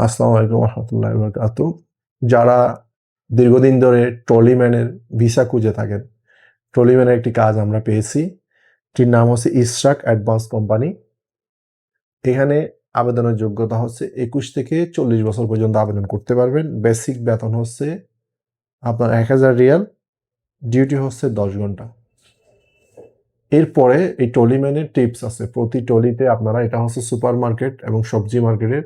আসসালামু আলাইকুম রহমতুল্লাহি ওয়া বারাকাতুহু। যারা দীর্ঘদিন ধরে ট্রলিম্যানের ভিসা খুঁজে থাকেন, ট্রলিম্যানের একটি কাজ আমরা পেয়েছি। এটির নাম হচ্ছে ইশরাক অ্যাডভান্স কোম্পানি। এখানে আবেদনের যোগ্যতা হচ্ছে ২১ থেকে ৪০ বছর পর্যন্ত আবেদন করতে পারবেন। বেসিক বেতন হচ্ছে আপনার ১,০০০ রিয়াল, ডিউটি হচ্ছে ১০ ঘন্টা। এরপরে এই ট্রলিম্যানের টিপস আছে। প্রতি ট্রলিতে আপনারা, এটা হচ্ছে সুপার মার্কেট এবং সবজি মার্কেটের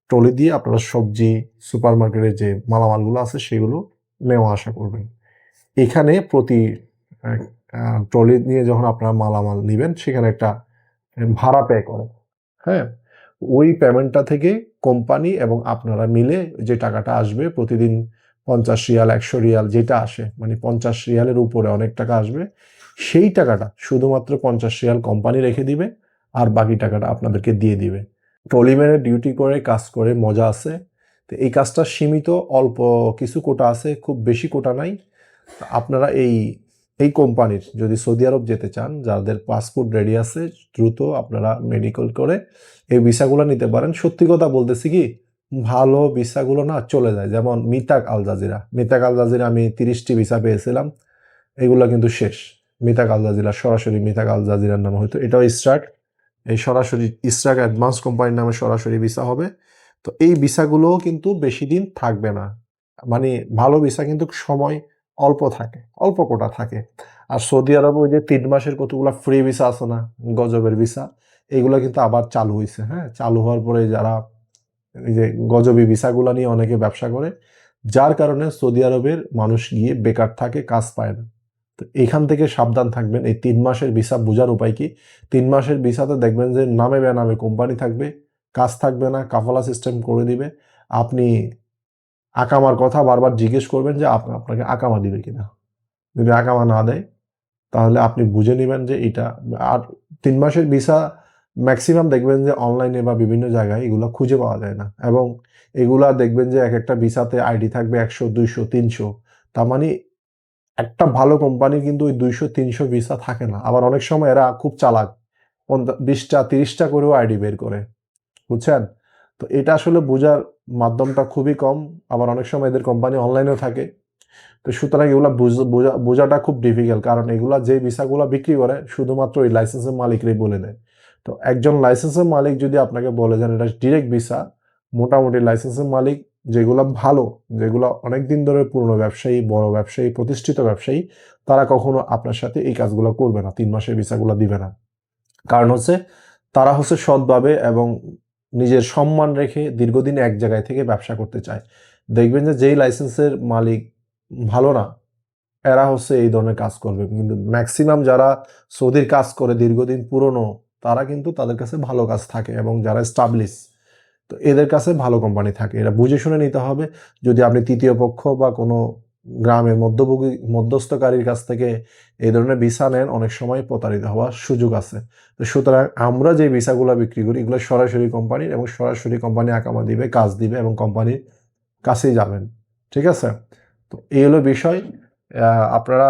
ট্রলি দিয়ে আপনারা সবজি সুপার মার্কেটের যে মালামালগুলো আছে সেগুলো নেওয়া আসা করবেন। এখানে প্রতি ট্রলি নিয়ে যখন আপনারা মালামাল নিবেন সেখানে একটা ভাড়া পে করেন। হ্যাঁ, ওই পেমেন্টটা থেকে কোম্পানি এবং আপনারা মিলে যে টাকাটা আসবে প্রতিদিন ৫০ রিয়াল, ১০০ রিয়াল যেটা আসে, মানে ৫০ রিয়ালের উপরে অনেক টাকা আসবে, সেই টাকাটা শুধুমাত্র ৫০ রিয়াল কোম্পানি রেখে দিবে আর বাকি টাকাটা আপনাদেরকে দিয়ে দিবে। ট্রলিম্যানের ডিউটি করে কাজ করে মজা আছে। তো এই কাজটা সীমিত, অল্প কিছু কোটা আছে, খুব বেশি কোটা নাই। আপনারা এই কোম্পানির যদি সৌদি আরব যেতে চান, যাদের পাসপোর্ট রেডি আছে, দ্রুত আপনারা মেডিকেল করে এই ভিসাগুলো নিতে পারেন। সত্যি কথা বলতেছি কি, ভালো ভিসাগুলো না চলে যায়। যেমন মিতাক আল জাজিরা আমি ৩০টি ভিসা পেয়েছিলাম, এগুলো কিন্তু শেষ। মিতাক আল জাজিরা, সরাসরি মিতাক আল জাজিরার নামে হয়তো, এটাও স্টার্ট, এই সরাসরি ইশরাক অ্যাডভান্স কোম্পানির নামে সরাসরি ভিসা হবে। তো এই ভিসাগুলোও কিন্তু বেশি দিন থাকবে না। মানে ভালো ভিসা কিন্তু সময় অল্প থাকে, অল্প কোটা থাকে। আর সৌদি আরবে ওই যে ৩ মাসের কতগুলা ফ্রি ভিসা আছে না, গজবের ভিসা, এগুলো কিন্তু আবার চালু হয়েছে। হ্যাঁ, চালু হওয়ার পরে যারা এই যে গজবি ভিসাগুলো নিয়ে অনেকে ব্যবসা করে, যার কারণে সৌদি আরবের মানুষ গিয়ে বেকার থাকে, কাজ পায় না। তো এখান থেকে সাবধান থাকবেন। এই ৩ মাসের ভিসা বোঝার উপায় কি? ৩ মাসের ভিসাতে দেখবেন যে নামে বেনামে কোম্পানি থাকবে, কাজ থাকবে না, কাফালা সিস্টেম করে দিবে। আপনি আকামার কথা বারবার জিজ্ঞেস করবেন যে আপনাকে আকামা দিবে কিনা। যদি আকামা না দেয় তাহলে আপনি বুঝে নিবেন যে এটা। আর ৩ মাসের ভিসা ম্যাক্সিমাম দেখবেন যে অনলাইনে বা বিভিন্ন জায়গায় এগুলো খুঁজে পাওয়া যায় না, এবং এগুলা দেখবেন যে এক একটা ভিসাতে আইডি থাকবে ১০০, ২০০, ৩০০। তার মানে একটা ভালো কোম্পানি কিন্তু ওই ২০০-৩০০ ভিসা থাকে না। আবার অনেক সময় এরা খুব চালাক, ২০টা ৩০টা করেও আইডি বের করে, বুঝছেন? তো এটা আসলে বোঝার মাধ্যমটা খুবই কম। আবার অনেক সময় এদের কোম্পানি অনলাইনেও থাকে। তো সুতরাং এগুলা বোঝাটা খুব ডিফিকাল্ট, কারণ এগুলা যে ভিসাগুলা বিক্রি করে শুধুমাত্র ওই লাইসেন্সের মালিকরাই বলে দেয়। তো একজন লাইসেন্সের মালিক যদি আপনাকে বলে দেন এটা ডিরেক্ট ভিসা, মোটামুটি লাইসেন্সের মালিক যেগুলা ভালো, যেগুলা অনেকদিন ধরে পুরনো ব্যবসায়ী, বড় ব্যবসায়ী, প্রতিষ্ঠিত ব্যবসায়ী, তারা কখনো আপনার সাথে এই কাজগুলো করবে না, ৩ মাসের ভিসাগুলো দিবে না। কারণ হচ্ছে তারা হচ্ছে সৎভাবে এবং নিজের সম্মান রেখে দীর্ঘদিন এক জায়গায় থেকে ব্যবসা করতে চায়। দেখবেন যে যেই লাইসেন্সের মালিক ভালো না, এরা হচ্ছে এই ধরনের কাজ করবে। কিন্তু ম্যাক্সিমাম যারা সৌদির কাজ করে দীর্ঘদিন পুরনো, তারা কিন্তু তাদের কাছে ভালো কাজ থাকে, এবং যারা স্টাবলিশ, তো এদের কাছে ভালো কোম্পানি থাকে। এটা বুঝে শুনে নিতে হবে। যদি আপনি তৃতীয় পক্ষ বা কোনো গ্রামের মধ্যস্থকারীর কাছ থেকে এই ধরনের ভিসা নেন, অনেক সময় প্রতারিত হওয়ার সুযোগ আছে। তো সুতরাং আমরা যে ভিসাগুলো বিক্রি করি, এগুলো সরাসরি কোম্পানির, এবং সরাসরি কোম্পানি আকামা দিবে, কাজ দিবে, এবং কোম্পানির কাছেই যাবেন। ঠিক আছে? তো এই হলো বিষয়। আপনারা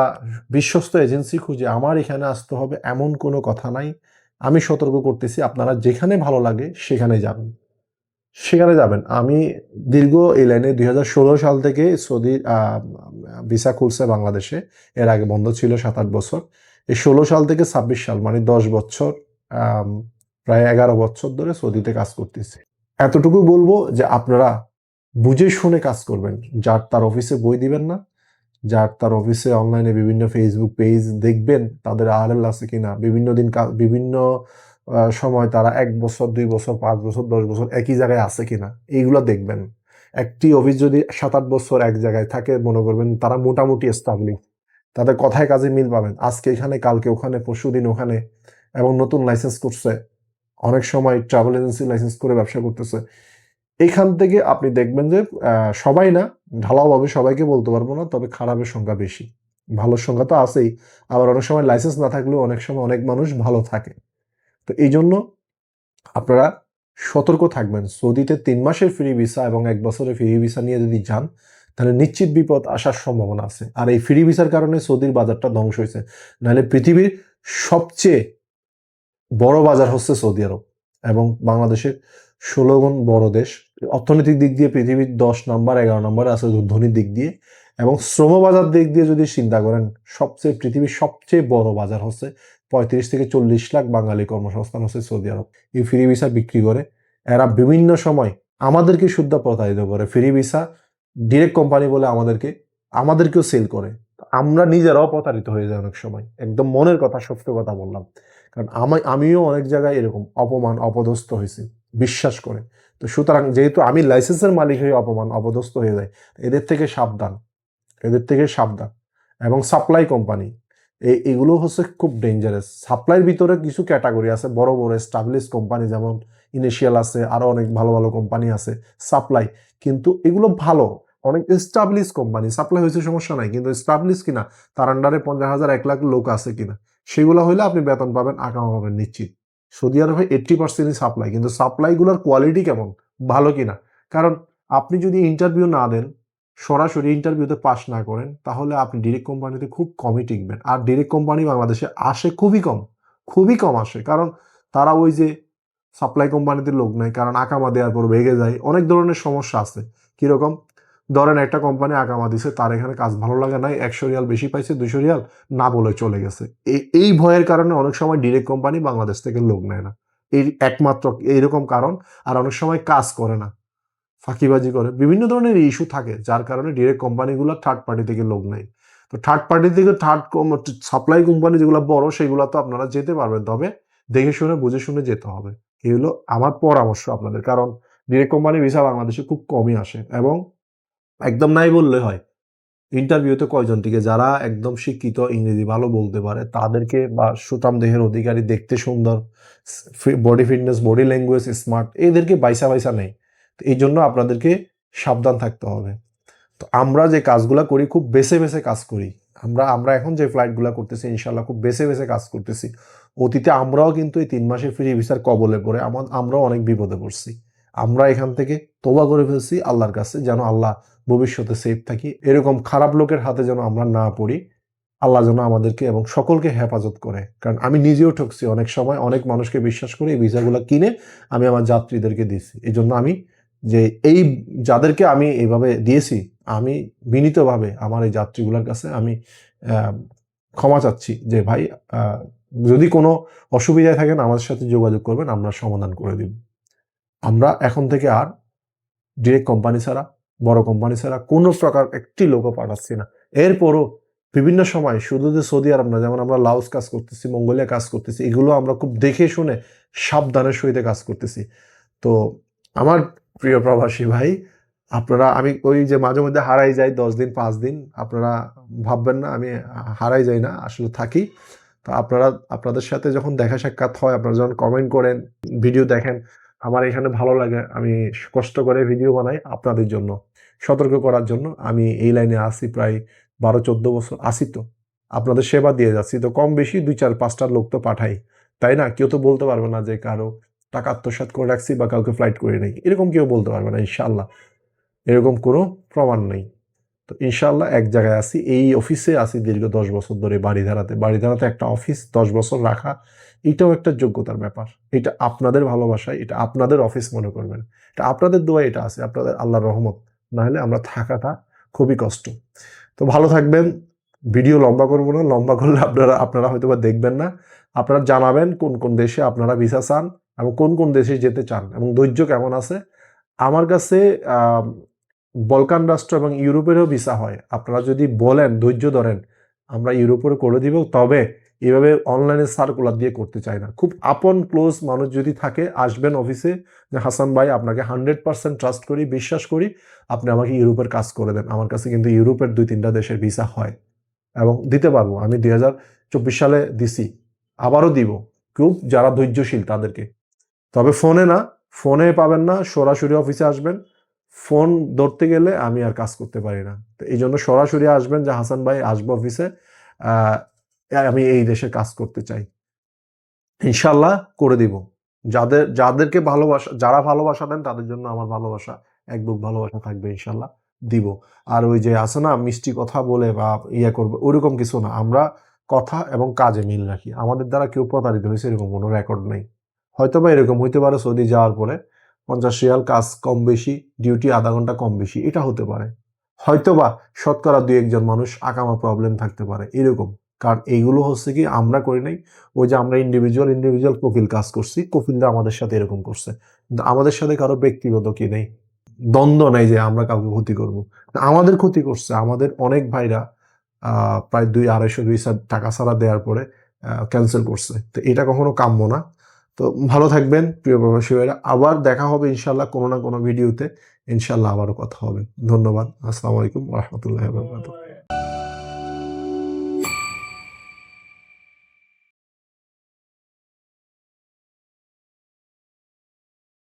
বিশ্বস্ত এজেন্সি খুঁজে আমার এখানে আসতে হবে এমন কোনো কথা নাই। আমি সতর্ক করতেছি, আপনারা যেখানে ভালো লাগে সেখানে যাবেন, সেখানে যাবেন। আমি দীর্ঘ এই লাইনে ২০১৬ সাল থেকে সৌদি ভিসা খুলছে বাংলাদেশে। এর আগে বন্ধ ছিল ৭-৮ বছর। এই ১৬ সাল থেকে ২৬ সাল, মানে ১০ বছর, প্রায় ১১ বছর ধরে সৌদিতে কাজ করতেছি। এতটুকু বলবো যে আপনারা বুঝে শুনে কাজ করবেন। যার তার অফিসে বই দিবেন না। যার তার অফিসে অনলাইনে বিভিন্ন ফেসবুক পেজ দেখবেন তাদের আরএল আছে কিনা, বিভিন্ন সময় তারা ১ বছর, ২ বছর, ৫ বছর, ১০ বছর একই জায়গায় আছে কিনা, এইগুলো দেখবেন। একটি অফিস যদি ৭-৮ বছর এক জায়গায় থাকে, মনে করবেন তারা মোটামুটি এস্টাবলিশ, তাদের কথায় কাজে মিল পাবেন। আজকে এখানে, কালকে ওখানে, পরশুদিন ওখানে, এবং নতুন লাইসেন্স করছে, অনেক সময় ট্রাভেল এজেন্সি লাইসেন্স করে ব্যবসা করতেছে। এইখান থেকে আপনি দেখবেন যে সবাই না, ঢালাওভাবে সবাইকে বলতে পারবো না, তবে খারাপের সংখ্যা বেশি। ভালোর সংখ্যা তো আছেই। আবার অনেক সময় লাইসেন্স না থাকলেও অনেক সময় অনেক মানুষ ভালো থাকে। তো এইজন্য আপনারা সতর্ক থাকবেন। সৌদিতে ৩ মাসের ফ্রি ভিসা এবং ১ বছরের ফ্রি ভিসা নিয়ে যদি যান, তাহলে নিশ্চিত বিপদ আসার সম্ভাবনা আছে। আর এই ফ্রি ভিসার কারণে সৌদির বাজারটা ধ্বংস হয়েছে। নাহলে পৃথিবীর সবচেয়ে বড় বাজার হচ্ছে সৌদি আরব, এবং বাংলাদেশের ১৬ গুণ বড় দেশ। অর্থনৈতিক দিক দিয়ে পৃথিবীর 10 নাম্বার 11 নম্বরে আছে ধনীর দিক দিয়ে, এবং শ্রমবাজার দিক দিয়ে যদি চিন্তা করেন পৃথিবীর সবচেয়ে বড় বাজার হচ্ছে 35 থেকে 40 লাখ বাঙালি কর্মসংস্থান হচ্ছে সৌদি আরব। এই ফ্রি ভিসা বিক্রি করে এরা বিভিন্ন সময় আমাদেরকে শুদ্ধ প্রতারিত করে। ফ্রি ভিসা ডিরেক্ট কোম্পানি বলে আমাদেরকেও সেল করে। আমরা নিজেরাও প্রতারিত হয়ে যাই অনেক সময়। একদম মনের কথা, সত্য কথা বললাম। কারণ আমিও অনেক জায়গায় এরকম অপমান অপদস্থ হয়েছি বিশ্বাস করে। তো সুতরাং যেহেতু আমি লাইসেন্সের মালিক হয়ে অপদস্থ হয়ে যাই, এদের থেকে সাবধান, এদের থেকে সাবধান। এবং সাপ্লাই কোম্পানি এগুলো হচ্ছে খুব ডেঞ্জারাস। সাপ্লাইয়ের ভিতরে কিছু ক্যাটাগরি আছে, বড় বড় এস্টাবলিশ কোম্পানি যেমন ইনিশিয়াল আছে, আরো অনেক ভালো ভালো কোম্পানি আছে সাপ্লাই, কিন্তু এগুলো ভালো, অনেক এস্টাবলিশ কোম্পানি। সাপ্লাই হয়েছে সমস্যা নাই, কিন্তু এস্টাবলিশ কিনা, তার আন্ডারে 50,000 1 লাখ লোক আছে কিনা, সেগুলো হইলে আপনি বেতন পাবেন, আকামা পাবেন নিশ্চিত। সৌদি আরবে 80% সাপ্লাই, কিন্তু সাপ্লাইগুলোর কোয়ালিটি কেমন, ভালো কিনা। কারণ আপনি যদি ইন্টারভিউ না দেন, সরাসরি ইন্টারভিউতে পাস না করেন, তাহলে আপনি ডিরেক্ট কোম্পানিতে খুব কমই টিকবেন। আর ডিরেক্ট কোম্পানি বাংলাদেশে আসে খুবই কম, খুবই কম আসে। কারণ তারা ওই যে সাপ্লাই কোম্পানিতে লোক নেয়, কারণ আকামা দেওয়ার পর ভেঙে যায়, অনেক ধরনের সমস্যা আছে। কিরকম, ধরেন একটা কোম্পানি আকামা দিছে, তার এখানে কাজ ভালো লাগে নাই, 100 রিয়াল বেশি পাইছে, 200 রিয়াল না বলে চলে গেছে। এই ভয়ের কারণে অনেক সময় ডিরেক্ট কোম্পানি বাংলাদেশ থেকে লোক নেয় না, এই একমাত্র এইরকম কারণ। আর অনেক সময় কাজ করে না, ফাঁকিবাজি করে, বিভিন্ন ধরনের ইস্যু থাকে, যার কারণে ডিরেক্ট কোম্পানিগুলো থার্ড পার্টি থেকে লোক নেয়। তো থার্ড পার্টি থেকে সাপ্লাই কোম্পানি যেগুলো বড়, সেগুলো তো আপনারা যেতে পারবেন, তবে দেখে শুনে বুঝে শুনে যেতে হবে। এই হলো আমার পরামর্শ আপনাদের। কারণ ডিরেক্ট কোম্পানি ভিসা বাংলাদেশে খুব কমই আসে, এবং একদম নাই বললে হয়। ইন্টারভিউতে কয়জন টিকে, যারা একদম শিক্ষিত, ইংরেজি ভালো বলতে পারে, তাদেরকে, বা সুঠাম দেহের অধিকারী, দেখতে সুন্দর, body fitness, body language smart, এদেরকে বাইসা বাইসা নেই। তো এই জন্য আপনাদেরকে সাবধান থাকতে হবে। তো আমরা যে কাজগুলা করি, খুব বেছে বেছে কাজ করি। আমরা এখন যে ফ্লাইটগুলা করতেছি, ইনশাল্লাহ খুব বেছে বেছে কাজ করতেছি। অতীতে আমরাও কিন্তু এই 3 মাসের ফ্রি ভিসার কবলে পড়ে আমরাও অনেক বিপদে পড়ছি। আমরা এখান থেকে তওবা করে ফেলছি আল্লাহর কাছে, যেন আল্লাহ ভবিষ্যতে সেফ থাকি, এরকম খারাপ লোকের হাতে যেন আমরা না পড়ি। আল্লাহ যেন আমাদেরকে এবং সকলকে হেফাজত করে। কারণ আমি নিজেও ঠকছি অনেক সময়, অনেক মানুষকে বিশ্বাস করে এই ভিসাগুলো কিনে আমি আমার যাত্রীদেরকে দিয়েছি। এই জন্য আমি যে এই যাদেরকে আমি এইভাবে দিয়েছি, আমি বিনীতভাবে আমার এই যাত্রীগুলোর কাছে আমি ক্ষমা চাচ্ছি যে ভাই, যদি কোনো অসুবিধায় থাকেন আমাদের সাথে যোগাযোগ করবেন, আমরা সমাধান করে দিব। আমরা এখন থেকে আর ডিরেক্ট কোম্পানি ছাড়া, বড় কোম্পানি ছাড়া কোনো প্রকার একটি লোকও পাঠাচ্ছি না। এরপরও বিভিন্ন সময় শুধু যে সৌদি আরব না, যেমন আমরা লাওস কাজ করতেছি, মঙ্গোলিয়া কাজ করতেছি, এগুলো আমরা খুব দেখে শুনে সাবধানের সহিত কাজ করতেছি। তো আমার প্রিয় প্রবাসী ভাই, আমি ওই যে মাঝে মধ্যে হারাই যাই 10 দিন 5 দিন, আপনারা ভাববেন না আমি হারাই যাই না, আসলে থাকি। তো আপনাদের সাথে যখন দেখা সাক্ষাৎ হয়, আপনারা যখন কমেন্ট করেন, ভিডিও দেখেন, আমার এখানে ভালো লাগে। আমি কষ্ট করে ভিডিও বানাই আপনাদের জন্য, সতর্ক করার জন্য। আমি এই লাইনে আসি প্রায় 12-14 বছর আসি, তো আপনাদের সেবা দিয়ে যাচ্ছি। তো কম বেশি 2-4-5টা লোক তো পাঠাই, তাই না? কেউ তো বলতে পারবে না যে কারো টাকা আত্মসাৎ করে রাখছি বা কাউকে ফ্লাইট করে নেই, এরকম কেউ বলতে পারবে না ইনশাল্লাহ। এরকম কোনো প্রমাণ নেই। তো ইনশাল্লাহ এক জায়গায় আছি, এই অফিসে আছি দীর্ঘ 10 বছর ধরে। বাড়িধারাতে একটা অফিস 10 বছর রাখা, এটাও একটা যোগ্যতার ব্যাপার। এটা আপনাদের ভালোবাসায়, এটা আপনাদের অফিস মনে করবেন, এটা আপনাদের দোয়া, এটা আছে আপনাদের আল্লাহর রহমত। না হলে আমরা থাকাটা খুবই কষ্ট। তো ভালো থাকবেন। ভিডিও লম্বা করবো না, লম্বা করলে আপনারা হয়তো বা দেখবেন না। আপনারা জানাবেন কোন কোন দেশে আপনারা ভিসা চান, এবং কোন কোন দেশে যেতে চান, এবং ধৈর্য কেমন আছে। আমার কাছে বলকান রাষ্ট্র এবং ইউরোপেরও ভিসা হয়। আপনারা যদি বলেন, ধৈর্য ধরেন, আমরা ইউরোপের করে দিব। তবে এভাবে অনলাইনে সার্কুলার দিয়ে করতে চাই না। খুব আপন ক্লোজ মানুষ যদি থাকে, আসবেন অফিসে, যে হাসান ভাই আপনাকে 100% ট্রাস্ট করি, বিশ্বাস করি, আপনি আমাকে ইউরোপের কাজ করে দেন। আমার কাছে কিন্তু ইউরোপের 2-3টা দেশের ভিসা হয়, এবং দিতে পারবো। আমি 2024 সালে দিছি, আবারও দিব, খুব যারা ধৈর্যশীল তাদেরকে। তবে ফোনে পাবেন না, সরাসরি অফিসে আসবেন। ফোন ধরতে গেলে আমি আর কাজ করতে পারি না। তো এই জন্য সরাসরি আসবেন, যে হাসান ভাই আসবো অফিসে, আহ, আমি এই দেশে কাজ করতে চাই, ইনশাল্লাহ করে দিব। যারা ভালোবাসা দেন, তাদের জন্য আমার ভালোবাসা, এক বুক ভালোবাসা থাকবে, ইনশাল্লাহ দিব। আর ওই যে আছে না, মিষ্টি কথা বলে বা ইয়ে করবে, ওরকম কিছু না। আমরা কথা এবং কাজে মিল রাখি। আমাদের দ্বারা কেউ প্রতারিত হয়েছে এরকম কোনো রেকর্ড নেই। হয়তো বা এরকম হইতে পারে সৌদি যাওয়ার পরে, 50 রিয়াল কাজ কম বেশি, ডিউটি আধা ঘন্টা কম বেশি, এটা হতে পারে। হয়তোবা শতকরা 2-1 জন মানুষ আকামা প্রবলেম থাকতে পারে এরকম। কারণ এইগুলো হচ্ছে কি আমরা করি নাই, ওই যে আমরা ইন্ডিভিজুয়াল কফিল কাজ করছি, কফিলরা আমাদের সাথে এরকম করছে। কিন্তু আমাদের সাথে কারো ব্যক্তিগত কি নেই, দ্বন্দ্ব নাই যে আমরা কাউকে ক্ষতি করব। আমাদের ক্ষতি করছে আমাদের অনেক ভাইরা প্রায় 200-250 টাকা ছাড়া দেওয়ার পরে ক্যান্সেল করছে। তো এটা কখনো কাম্য না। তো ভালো থাকবেন প্রিয় প্রবাসী ভাইরা। আবার দেখা হবে ইনশাআল্লাহ কোনো না কোনো ভিডিওতে। ইনশাআল্লাহ আবারও কথা হবে। ধন্যবাদ। আসসালামু আলাইকুম ওয়া রাহমাতুল্লাহি ওয়া বারাকাতুহু।